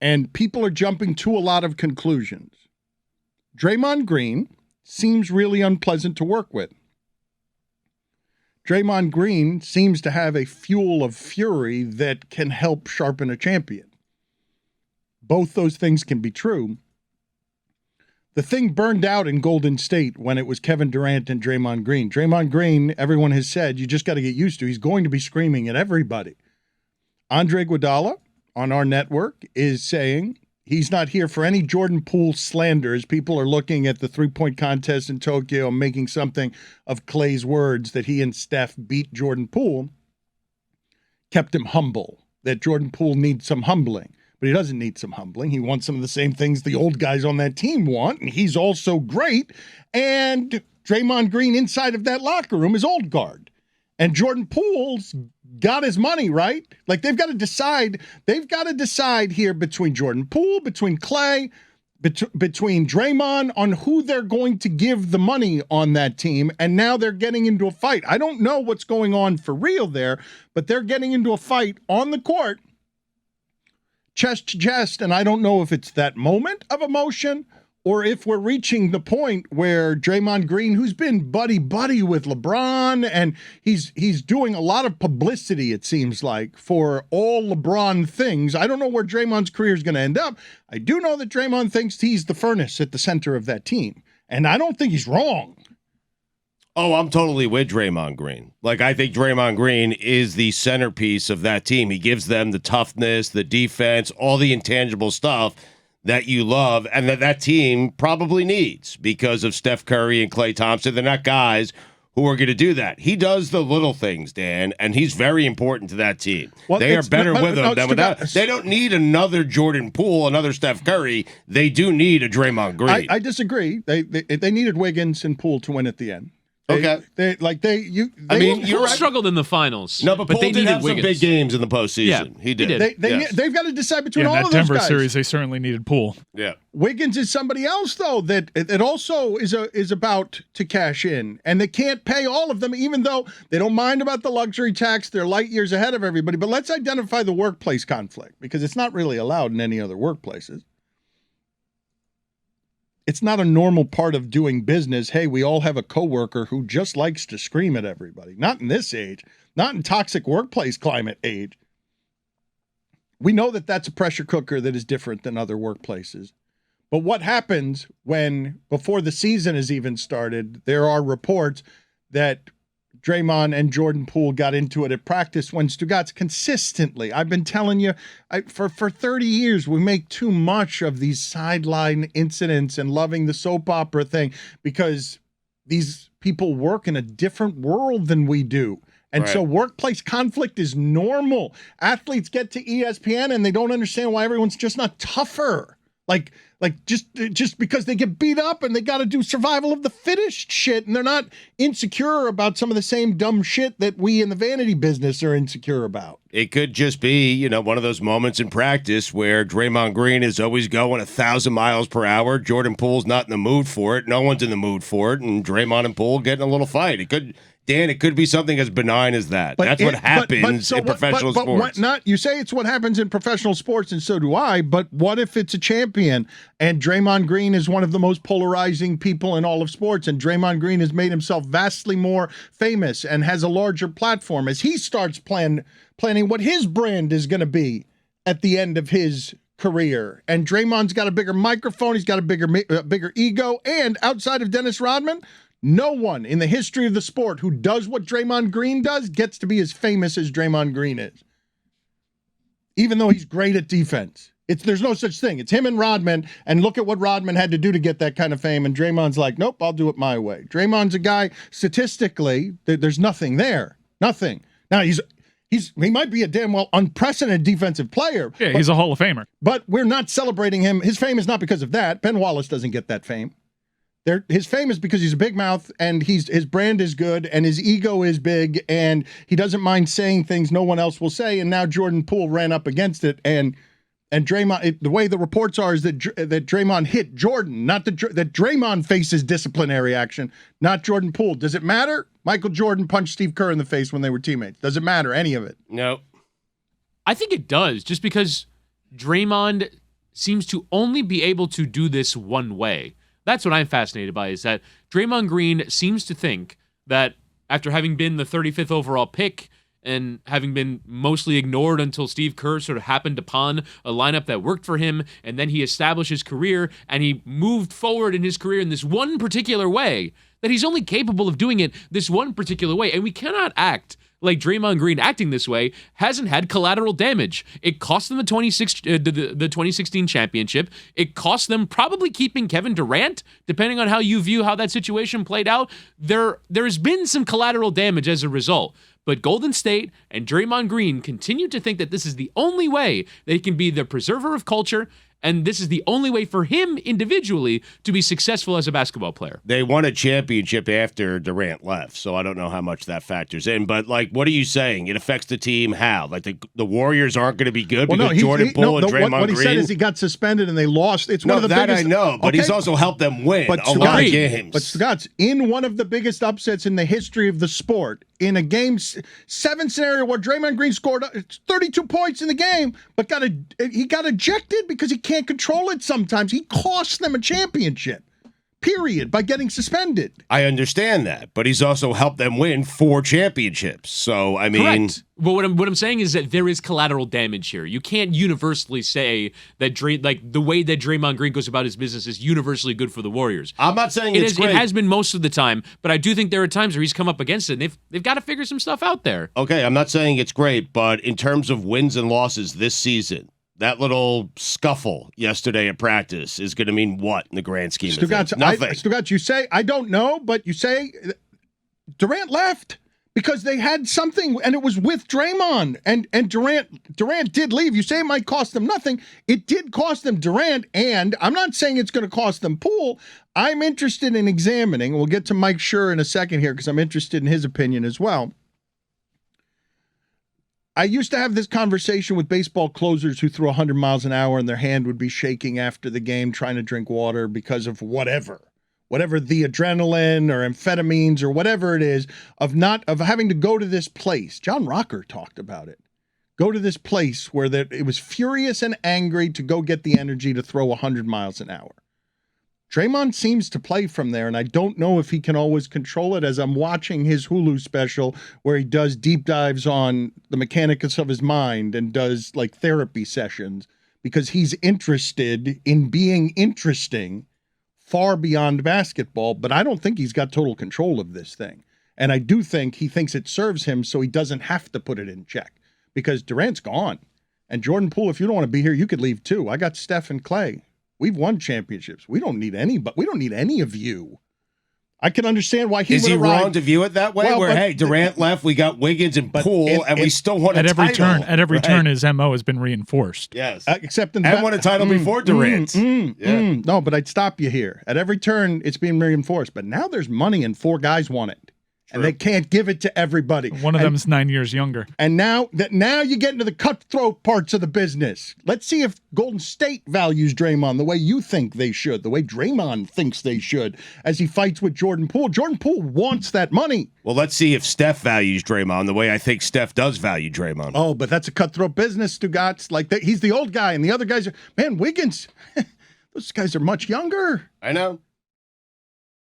and people are jumping to a lot of conclusions. Draymond Green seems really unpleasant to work with. Draymond Green seems to have a fuel of fury that can help sharpen a champion. Both those things can be true. The thing burned out in Golden State when it was Kevin Durant and Draymond Green. Draymond Green, everyone has said, you just got to get used to. He's going to be screaming at everybody. Andre Iguodala on our network is saying he's not here for any Jordan Poole slanders. People are looking at the three-point contest in Tokyo and making something of Clay's words that he and Steph beat Jordan Poole, kept him humble, that Jordan Poole needs some humbling. But he doesn't need some humbling. He wants some of the same things the old guys on that team want, and he's also great. And Draymond Green inside of that locker room is old guard. And Jordan Poole's got his money, right? Like they've got to decide here between Jordan Poole, between Clay, between Draymond on who they're going to give the money on that team. And now they're getting into a fight. I don't know what's going on for real there, but they're getting into a fight on the court, chest to chest, and I don't know if it's that moment of emotion or if we're reaching the point where Draymond Green, who's been buddy-buddy with LeBron, and he's doing a lot of publicity, it seems like, for all LeBron things. I don't know where Draymond's career is going to end up. I do know that Draymond thinks he's the furnace at the center of that team, and I don't think he's wrong. Oh, I'm totally with Draymond Green. Like, I think Draymond Green is the centerpiece of that team. He gives them the toughness, the defense, all the intangible stuff that you love and that team probably needs because of Steph Curry and Klay Thompson. They're not guys who are going to do that. He does the little things, Dan, and he's very important to that team. Well, they are better with him than without. They don't need another Jordan Poole, another Steph Curry. They do need a Draymond Green. I disagree. They needed Wiggins and Poole to win at the end. Okay. Poole struggled in the finals. No, but Poole they did needed have Wiggins. some big games in the postseason. Yeah, he did. They've got to decide between all of those guys. In that Denver series, they certainly needed Poole. Yeah. Wiggins is somebody else, though, that also is about to cash in. And they can't pay all of them, even though they don't mind about the luxury tax. They're light years ahead of everybody. But let's identify the workplace conflict, because it's not really allowed in any other workplaces. It's not a normal part of doing business. Hey, we all have a coworker who just likes to scream at everybody. Not in this age. Not in toxic workplace climate age. We know that that's a pressure cooker that is different than other workplaces. But what happens when, before the season has even started, there are reports that Draymond and Jordan Poole got into it at practice when Stugotz consistently, I've been telling you, for 30 years, we make too much of these sideline incidents and loving the soap opera thing because these people work in a different world than we do. And so workplace conflict is normal. Athletes get to ESPN and they don't understand why everyone's just not tougher. Like just because they get beat up and they got to do survival of the fittest shit, and they're not insecure about some of the same dumb shit that we in the vanity business are insecure about. It could just be, one of those moments in practice where Draymond Green is always going 1,000 miles per hour. Jordan Poole's not in the mood for it. No one's in the mood for it, and Draymond and Poole getting a little fight. It could be something as benign as that. That's what happens in professional sports. You say it's what happens in professional sports, and so do I, but what if it's a champion and Draymond Green is one of the most polarizing people in all of sports, and Draymond Green has made himself vastly more famous and has a larger platform as he starts planning what his brand is going to be at the end of his career. And Draymond's got a bigger microphone, he's got a bigger ego, and outside of Dennis Rodman, no one in the history of the sport who does what Draymond Green does gets to be as famous as Draymond Green is. Even though he's great at defense. There's no such thing. It's him and Rodman, and look at what Rodman had to do to get that kind of fame, and Draymond's like, nope, I'll do it my way. Draymond's a guy, statistically, there's nothing there. Nothing. Now, he might be a damn well unprecedented defensive player. Yeah, he's a Hall of Famer. But we're not celebrating him. His fame is not because of that. Ben Wallace doesn't get that fame. His fame is because he's a big mouth, and his brand is good, and his ego is big, and he doesn't mind saying things no one else will say. And now Jordan Poole ran up against it, and Draymond. The way the reports are is that Draymond hit Jordan, not that Draymond faces disciplinary action, not Jordan Poole. Does it matter? Michael Jordan punched Steve Kerr in the face when they were teammates. Does it matter? Any of it? No. I think it does, just because Draymond seems to only be able to do this one way. That's what I'm fascinated by, is that Draymond Green seems to think that after having been the 35th overall pick and having been mostly ignored until Steve Kerr sort of happened upon a lineup that worked for him, and then he established his career, and he moved forward in his career in this one particular way, that he's only capable of doing it this one particular way. And we cannot act like Draymond Green acting this way hasn't had collateral damage. It cost them the 2016 championship. It cost them probably keeping Kevin Durant, depending on how you view how that situation played out. There's been some collateral damage as a result. But Golden State and Draymond Green continue to think that this is the only way that he can be the preserver of culture, and this is the only way for him individually to be successful as a basketball player. They won a championship after Durant left, so I don't know how much that factors in. But, like, what are you saying? It affects the team how? Like, the Warriors aren't going to be good because Jordan Poole and Draymond Green? What he said is he got suspended and they lost. It's one of the biggest. I know, but he's also helped them win a lot of games. But, Stugotz, in one of the biggest upsets in the history of the sport, in a Game 7 scenario where Draymond Green scored 32 points in the game, but he got ejected because he can't control it sometimes. He cost them a championship, period, by getting suspended. I understand that, but he's also helped them win 4 championships. So, I mean... Correct. But what I'm saying is that there is collateral damage here. You can't universally say that the way that Draymond Green goes about his business is universally good for the Warriors. I'm not saying it's great. It has been most of the time, but I do think there are times where he's come up against it, and they've got to figure some stuff out there. Okay, I'm not saying it's great, but in terms of wins and losses this season, that little scuffle yesterday at practice is going to mean what in the grand scheme of things? Nothing. Stugotz, you say, I don't know, but you say Durant left because they had something, and it was with Draymond. And Durant did leave. You say it might cost them nothing. It did cost them Durant, and I'm not saying it's going to cost them Poole. I'm interested in examining, we'll get to Mike Schur in a second here because I'm interested in his opinion as well. I used to have this conversation with baseball closers who threw 100 miles an hour and their hand would be shaking after the game trying to drink water because of whatever the adrenaline or amphetamines or whatever it is of having to go to this place. John Rocker talked about it. Go to this place where it was furious and angry to go get the energy to throw 100 miles an hour. Draymond seems to play from there, and I don't know if he can always control it as I'm watching his Hulu special where he does deep dives on the mechanics of his mind and does like therapy sessions because he's interested in being interesting far beyond basketball, but I don't think he's got total control of this thing. And I do think he thinks it serves him so he doesn't have to put it in check because Durant's gone. And Jordan Poole, if you don't want to be here, you could leave too. I got Steph and Clay. We've won championships. We don't need any of you. I can understand why Is he wrong to view it that way? Well, hey, Durant left, we got Wiggins and Poole, and we still won a title. At every turn, his MO has been reinforced. Yes. Except in won a title before Durant. No, but I'd stop you here. At every turn, it's being reinforced. But now there's money and 4 guys want it. And they can't give it to everybody. One of them is 9 years younger. And now you get into the cutthroat parts of the business. Let's see if Golden State values Draymond the way you think they should, the way Draymond thinks they should, as he fights with Jordan Poole. Jordan Poole wants that money. Well, let's see if Steph values Draymond the way I think Steph does value Draymond. Oh, but that's a cutthroat business, Stugotz. He's the old guy, and the other guys are, man, Wiggins, those guys are much younger. I know.